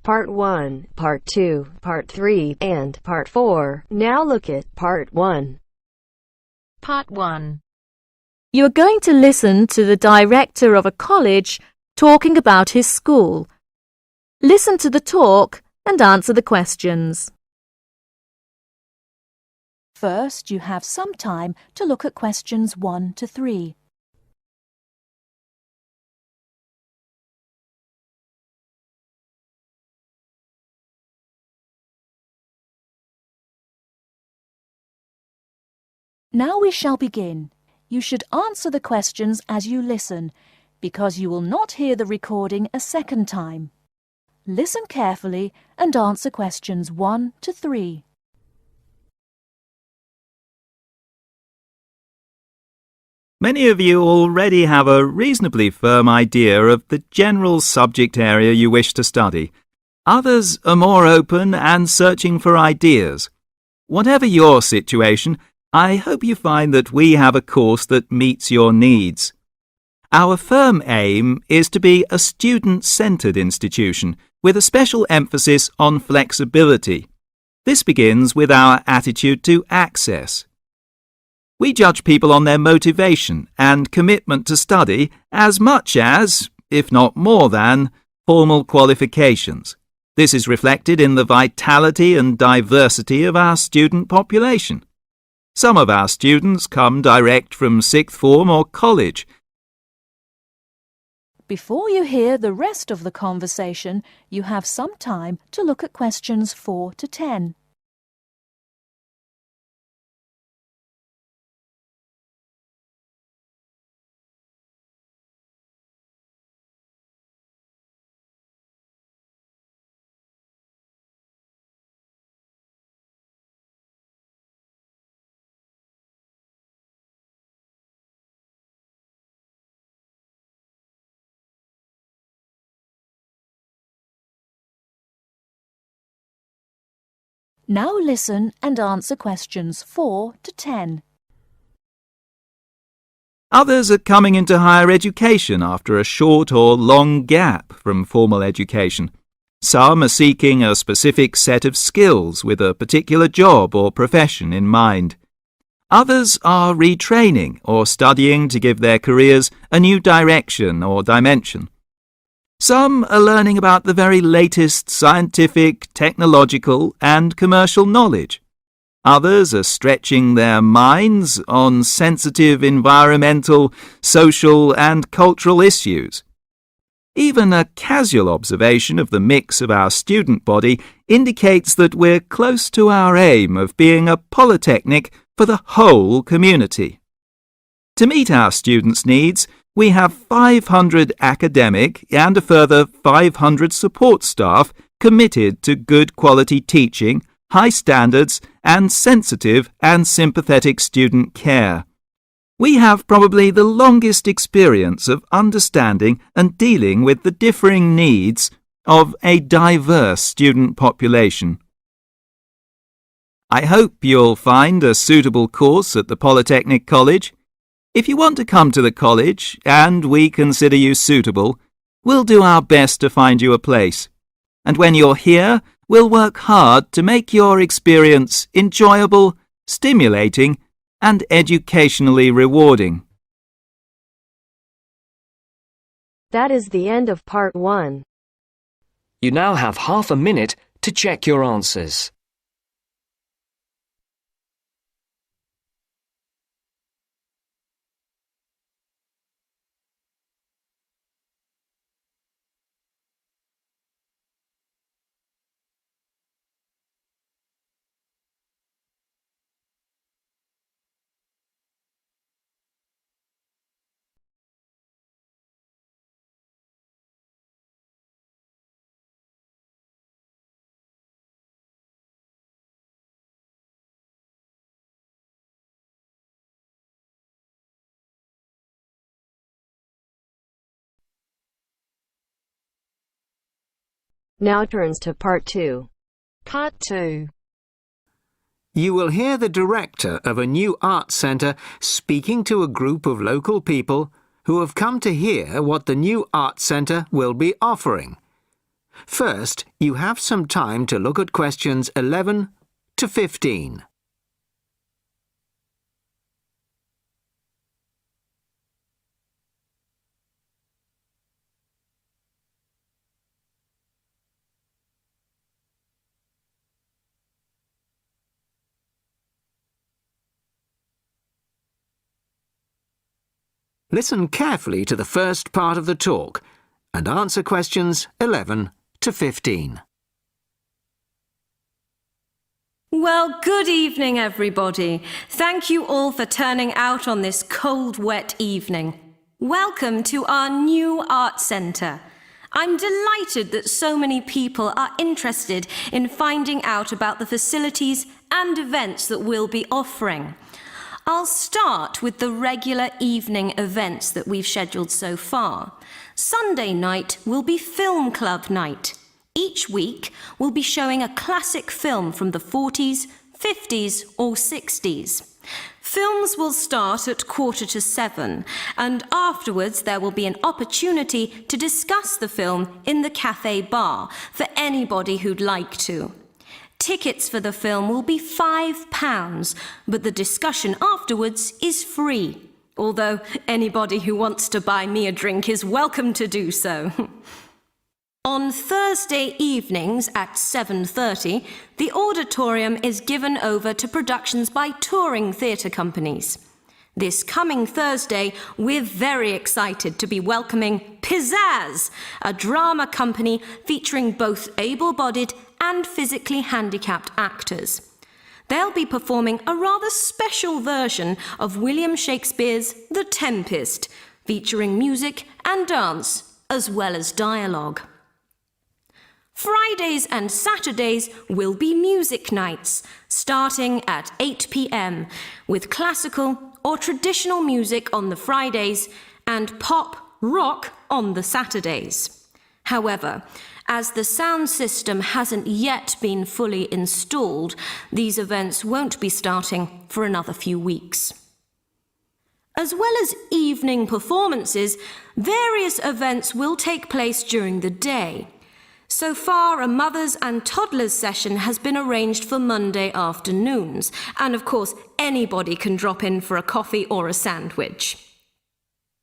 Part 1, Part 2, Part 3, and Part 4. Now look at Part 1. Part 1. You are going to listen to the director of a college talking about his school. Listen to the talk and answer the questions. First, you have some time to look at questions 1 to 3. Now we shall begin. You should answer the questions as you listen, because you will not hear the recording a second time. Listen carefully and answer questions 1 to 3. Many of you already have a reasonably firm idea of the general subject area you wish to study. Others are more open and searching for ideas. Whatever your situation, I hope you find that we have a course that meets your needs. Our firm aim is to be a student-centred institution with a special emphasis on flexibility. This begins with our attitude to access. We judge people on their motivation and commitment to study as much as, if not more than, formal qualifications. This is reflected in the vitality and diversity of our student population. Some of our students come direct from sixth form or college. Before you hear the rest of the conversation, you have some time to look at questions 4 to 10. Now listen and answer questions 4 to 10. Others are coming into higher education after a short or long gap from formal education. Some are seeking a specific set of skills with a particular job or profession in mind. Others are retraining or studying to give their careers a new direction or dimension. Some are learning about the very latest scientific, technological and commercial knowledge. Others are stretching their minds on sensitive environmental, social and cultural issues. Even a casual observation of the mix of our student body indicates that we're close to our aim of being a polytechnic for the whole community. To meet our students' needs, we have 500 academic and a further 500 support staff committed to good quality teaching, high standards, and sensitive and sympathetic student care. We have probably the longest experience of understanding and dealing with the differing needs of a diverse student population. I hope you'll find a suitable course at the Polytechnic College. If you want to come to the college and we consider you suitable, we'll do our best to find you a place. And when you're here, we'll work hard to make your experience enjoyable, stimulating, and educationally rewarding. That is the end of Part 1. You now have half a minute to check your answers. Now turns to Part 2. Part 2. You will hear the director of a new art centre speaking to a group of local people who have come to hear what the new art centre will be offering. First, you have some time to look at questions 11 to 15. Listen carefully to the first part of the talk and answer questions 11 to 15. Well, good evening, everybody. Thank you all for turning out on this cold, wet evening. Welcome to our new art centre. I'm delighted that so many people are interested in finding out about the facilities and events that we'll be offering. I'll start with the regular evening events that we've scheduled so far. Sunday night will be film club night. Each week, we'll be showing a classic film from the 40s, 50s or 60s. Films will start at 6:45, and afterwards there will be an opportunity to discuss the film in the cafe bar for anybody who'd like to. Tickets for the film will be £5, but the discussion afterwards is free, although anybody who wants to buy me a drink is welcome to do so. On Thursday evenings at 7:30, the auditorium is given over to productions by touring theatre companies. This coming Thursday, we're very excited to be welcoming Pizzazz, a drama company featuring both able-bodied and physically handicapped actors. They'll be performing a rather special version of William Shakespeare's The Tempest, featuring music and dance, as well as dialogue. Fridays and Saturdays will be music nights, starting at 8 p.m, with classical or traditional music on the Fridays and pop rock on the Saturdays. However, as the sound system hasn't yet been fully installed, these events won't be starting for another few weeks. As well as evening performances, various events will take place during the day. So far, a mothers and toddlers session has been arranged for Monday afternoons, and of course, anybody can drop in for a coffee or a sandwich.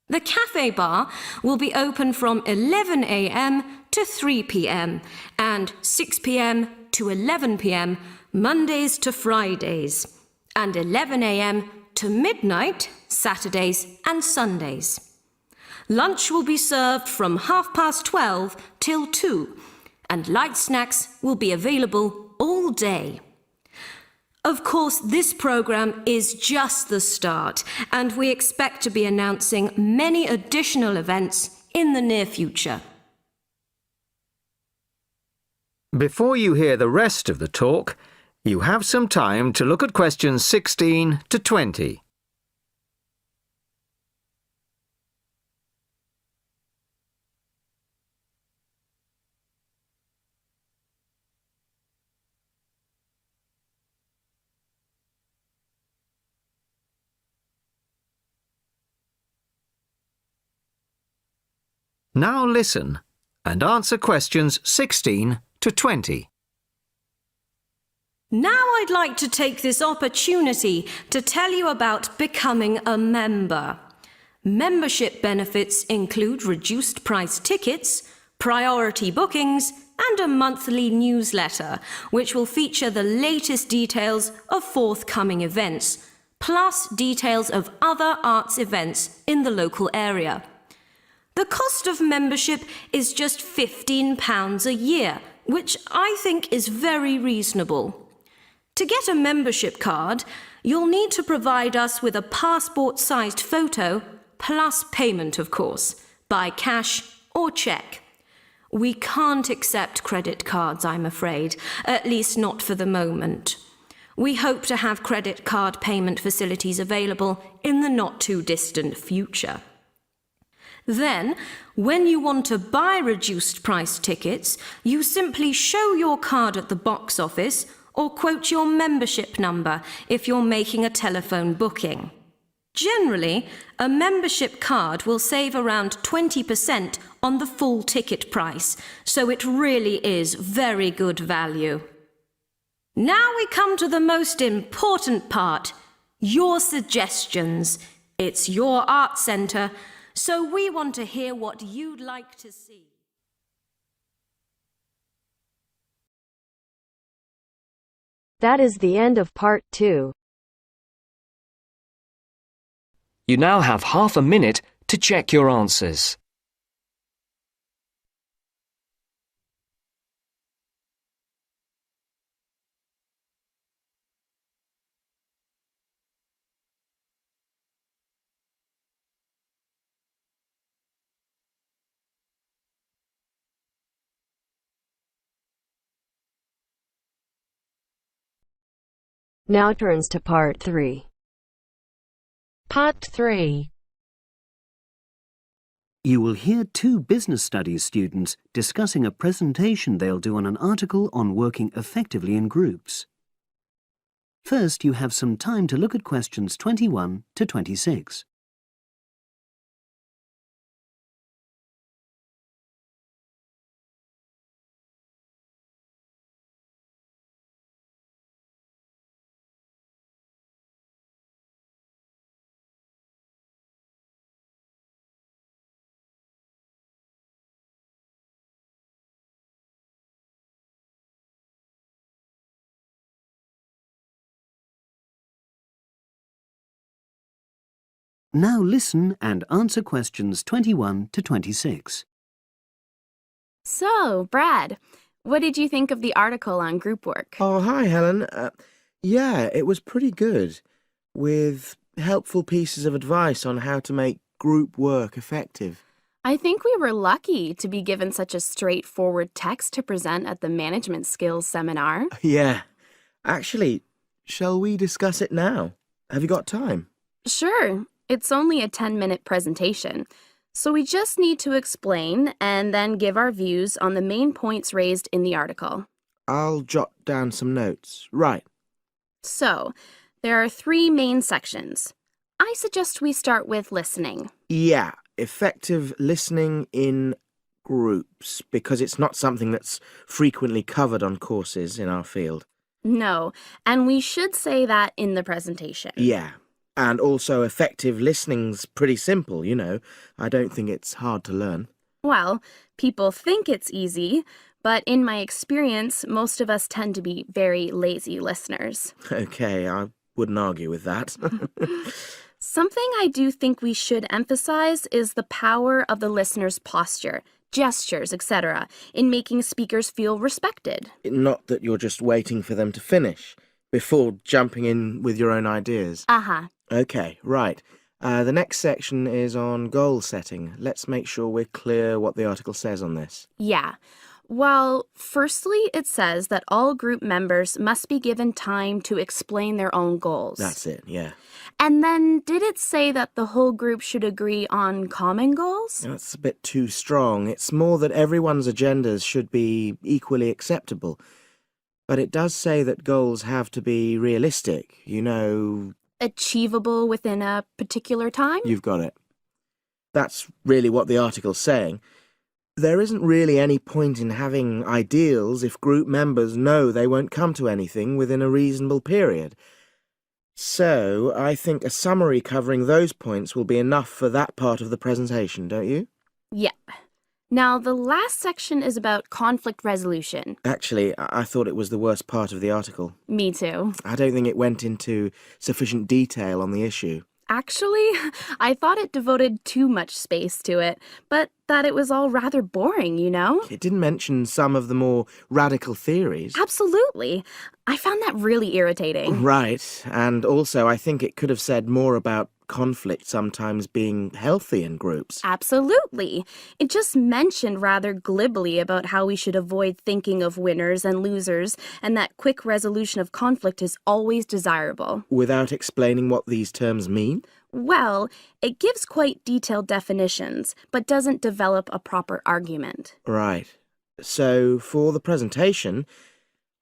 The cafe bar will be open from 11 a.m. to 3 p.m. and 6 p.m. to 11 p.m. Mondays to Fridays, and 11 a.m. to midnight Saturdays and Sundays. Lunch will be served from 12:30 till 2, and light snacks will be available all day. Of course, this programme is just the start, and we expect to be announcing many additional events in the near future. Before you hear the rest of the talk, you have some time to look at questions 16 to 20. Now listen and answer questions 16 to 20. Now I'd like to take this opportunity to tell you about becoming a member. Membership benefits include reduced price tickets, priority bookings, and a monthly newsletter, which will feature the latest details of forthcoming events, plus details of other arts events in the local area. The cost of membership is just £15 a year, which I think is very reasonable. To get a membership card, you'll need to provide us with a passport-sized photo, plus payment, of course, by cash or cheque. We can't accept credit cards, I'm afraid, at least not for the moment. We hope to have credit card payment facilities available in the not-too-distant future. Then, when you want to buy reduced price tickets, you simply show your card at the box office or quote your membership number if you're making a telephone booking. Generally, a membership card will save around 20% on the full ticket price, so it really is very good value. Now we come to the most important part, your suggestions. It's your art centre, so we want to hear what you'd like to see. That is the end of part 2. You now have half a minute to check your answers. Now turns to part 3. Part 3. You will hear 2 business studies students discussing a presentation they'll do on an article on working effectively in groups. First, you have some time to look at questions 21 to 26. Now listen and answer questions 21 to 26. So, Brad, what did you think of the article on group work? Oh, hi, Helen. Yeah, it was pretty good, with helpful pieces of advice on how to make group work effective. I think we were lucky to be given such a straightforward text to present at the management skills seminar. Yeah. Actually, shall we discuss it now? Have you got time? Sure, it's only a 10-minute presentation, so we just need to explain and then give our views on the main points raised in the article. I'll jot down some notes. Right. So, there are 3 main sections. I suggest we start with listening. Yeah, effective listening in groups, because it's not something that's frequently covered on courses in our field. No, and we should say that in the presentation. Yeah, and also effective listening's pretty simple, you know. I don't think it's hard to learn. Well, people think it's easy, but in my experience, most of us tend to be very lazy listeners. Okay, I wouldn't argue with that. Something I do think we should emphasize is the power of the listener's posture, gestures, etc., in making speakers feel respected. Not that you're just waiting for them to finish before jumping in with your own ideas. Uh-huh. Okay, right. The next section is on goal setting. Let's make sure we're clear what the article says on this. Yeah. Well, firstly, it says that all group members must be given time to explain their own goals. That's it, yeah. And then, did it say that the whole group should agree on common goals? That's a bit too strong. It's more that everyone's agendas should be equally acceptable. But it does say that goals have to be realistic, you know. Achievable within a particular time? You've got it. That's really what the article's saying. There isn't really any point in having ideals if group members know they won't come to anything within a reasonable period. So, I think a summary covering those points will be enough for that part of the presentation, don't you? Yeah. Now, the last section is about conflict resolution. Actually, I thought it was the worst part of the article. Me too. I don't think it went into sufficient detail on the issue. Actually, I thought it devoted too much space to it, but that it was all rather boring, you know? It didn't mention some of the more radical theories. Absolutely. I found that really irritating. Right, and also I think it could have said more about conflict sometimes being healthy in groups. Absolutely. It just mentioned rather glibly about how we should avoid thinking of winners and losers, and that quick resolution of conflict is always desirable. Without explaining what these terms mean? Well, it gives quite detailed definitions, but doesn't develop a proper argument. Right. So, for the presentation,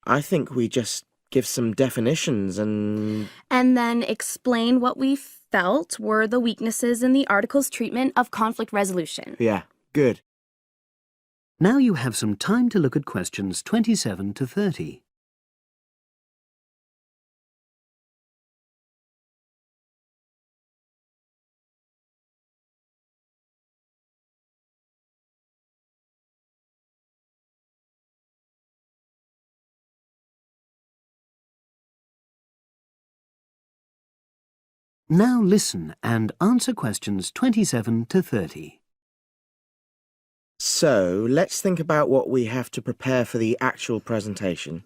I think we just give some definitions and... And then explain what we felt were the weaknesses in the article's treatment of conflict resolution. Yeah, good. Now you have some time to look at questions 27 to 30. Now listen and answer questions 27 to 30. So, let's think about what we have to prepare for the actual presentation.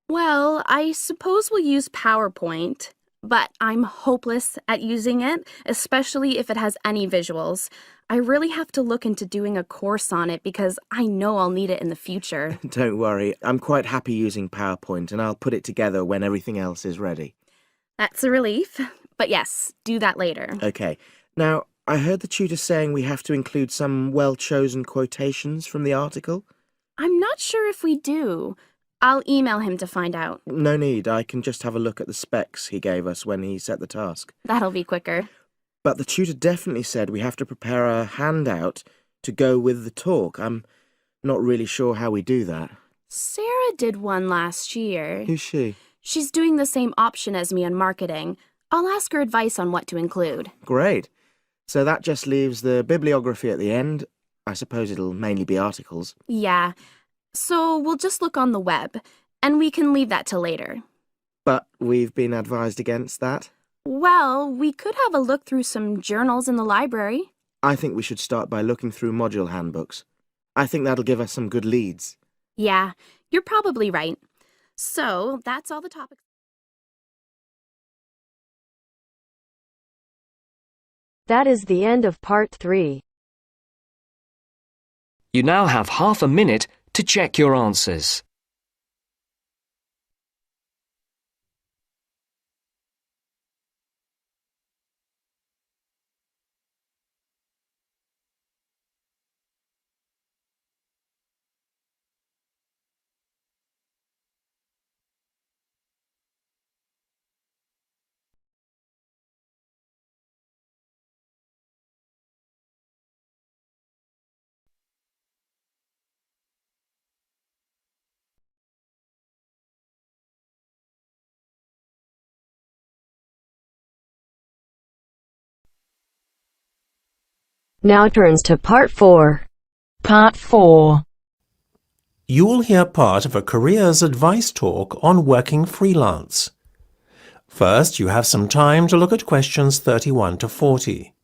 Well, I suppose we'll use PowerPoint, but I'm hopeless at using it, especially if it has any visuals. I really have to look into doing a course on it because I know I'll need it in the future. Don't worry, I'm quite happy using PowerPoint and I'll put it together when everything else is ready. That's a relief. But yes, do that later. Okay. Now, I heard the tutor saying we have to include some well-chosen quotations from the article. I'm not sure if we do. I'll email him to find out. No need, I can just have a look at the specs he gave us when he set the task. That'll be quicker. But the tutor definitely said we have to prepare a handout to go with the talk. I'm not really sure how we do that. Sarah did one last year. Who's she? She's doing the same option as me on marketing. I'll ask her advice on what to include. Great. So that just leaves the bibliography at the end. I suppose it'll mainly be articles. Yeah. So we'll just look on the web, and we can leave that till later. But we've been advised against that. Well, we could have a look through some journals in the library. I think we should start by looking through module handbooks. I think that'll give us some good leads. Yeah, you're probably right. So that's all the topics. That is the end of part 3. You now have half a minute to check your answers. Now turns to part 4. Part 4. You will hear part of a careers advice talk on working freelance. First, you have some time to look at questions 31 to 40.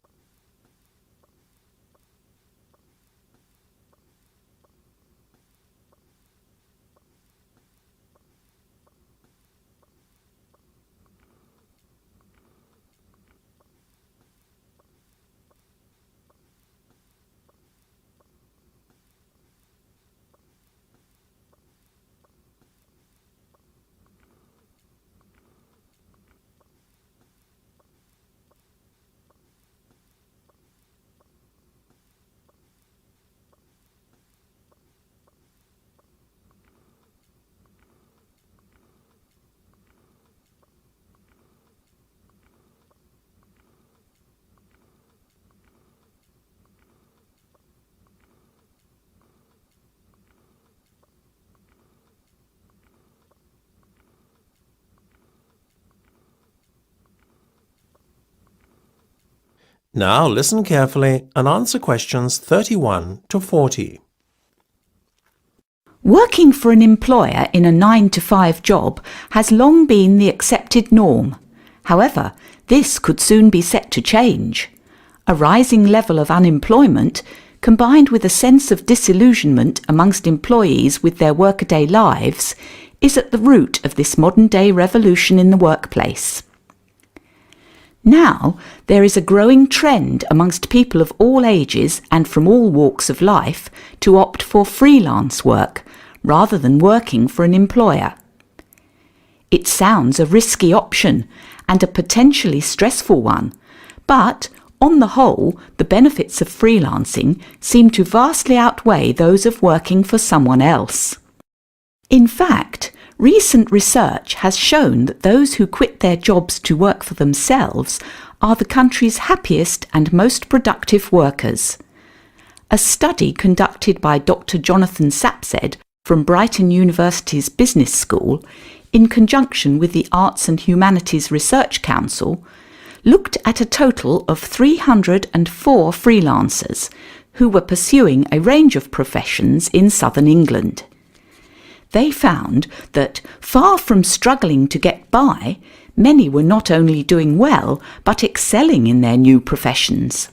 Now listen carefully and answer questions 31 to 40. Working for an employer in a 9-to-5 job has long been the accepted norm. However, this could soon be set to change. A rising level of unemployment, combined with a sense of disillusionment amongst employees with their workaday lives, is at the root of this modern-day revolution in the workplace. Now, there is a growing trend amongst people of all ages and from all walks of life to opt for freelance work rather than working for an employer. It sounds a risky option and a potentially stressful one, but on the whole, the benefits of freelancing seem to vastly outweigh those of working for someone else. In fact, recent research has shown that those who quit their jobs to work for themselves are the country's happiest and most productive workers. A study conducted by Dr. Jonathan Sapsed from Brighton University's Business School, in conjunction with the Arts and Humanities Research Council, looked at a total of 304 freelancers who were pursuing a range of professions in southern England. They found that, far from struggling to get by, many were not only doing well but excelling in their new professions.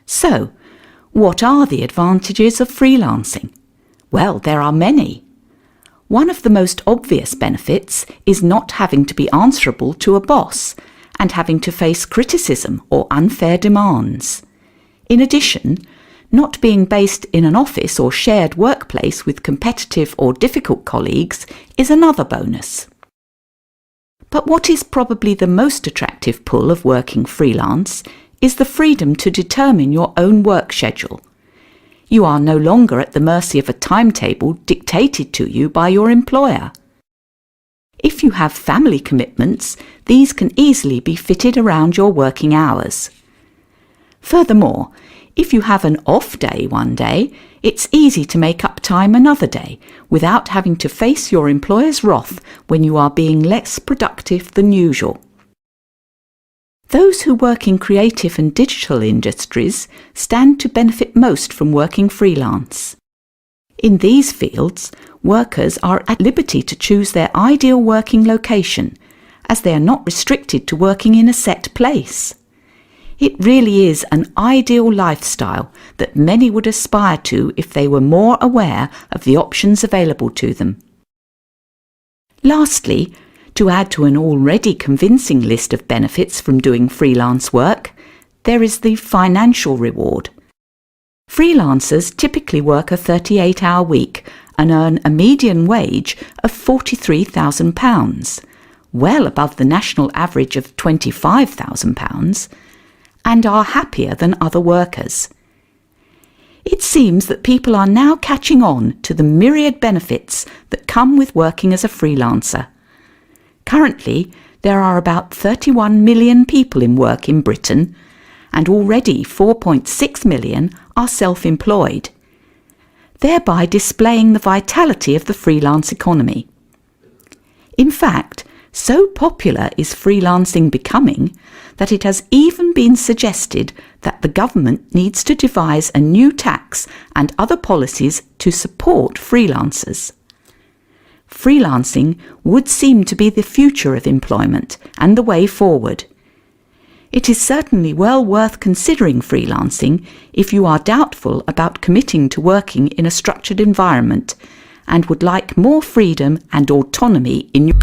So, what are the advantages of freelancing? Well, there are many. One of the most obvious benefits is not having to be answerable to a boss and having to face criticism or unfair demands. In addition, not being based in an office or shared workplace with competitive or difficult colleagues is another bonus. But what is probably the most attractive pull of working freelance is the freedom to determine your own work schedule. You are no longer at the mercy of a timetable dictated to you by your employer. If you have family commitments, these can easily be fitted around your working hours. Furthermore, if you have an off day one day, it's easy to make up time another day without having to face your employer's wrath when you are being less productive than usual. Those who work in creative and digital industries stand to benefit most from working freelance. In these fields, workers are at liberty to choose their ideal working location, as they are not restricted to working in a set place. It really is an ideal lifestyle that many would aspire to if they were more aware of the options available to them. Lastly, to add to an already convincing list of benefits from doing freelance work, there is the financial reward. Freelancers typically work a 38-hour week and earn a median wage of £43,000, well above the national average of £25,000, and are happier than other workers. It seems that people are now catching on to the myriad benefits that come with working as a freelancer. Currently, there are about 31 million people in work in Britain, and already 4.6 million are self-employed, thereby displaying the vitality of the freelance economy. In fact, so popular is freelancing becoming that it has even been suggested that the government needs to devise a new tax and other policies to support freelancers. Freelancing would seem to be the future of employment and the way forward. It is certainly well worth considering freelancing if you are doubtful about committing to working in a structured environment and would like more freedom and autonomy in your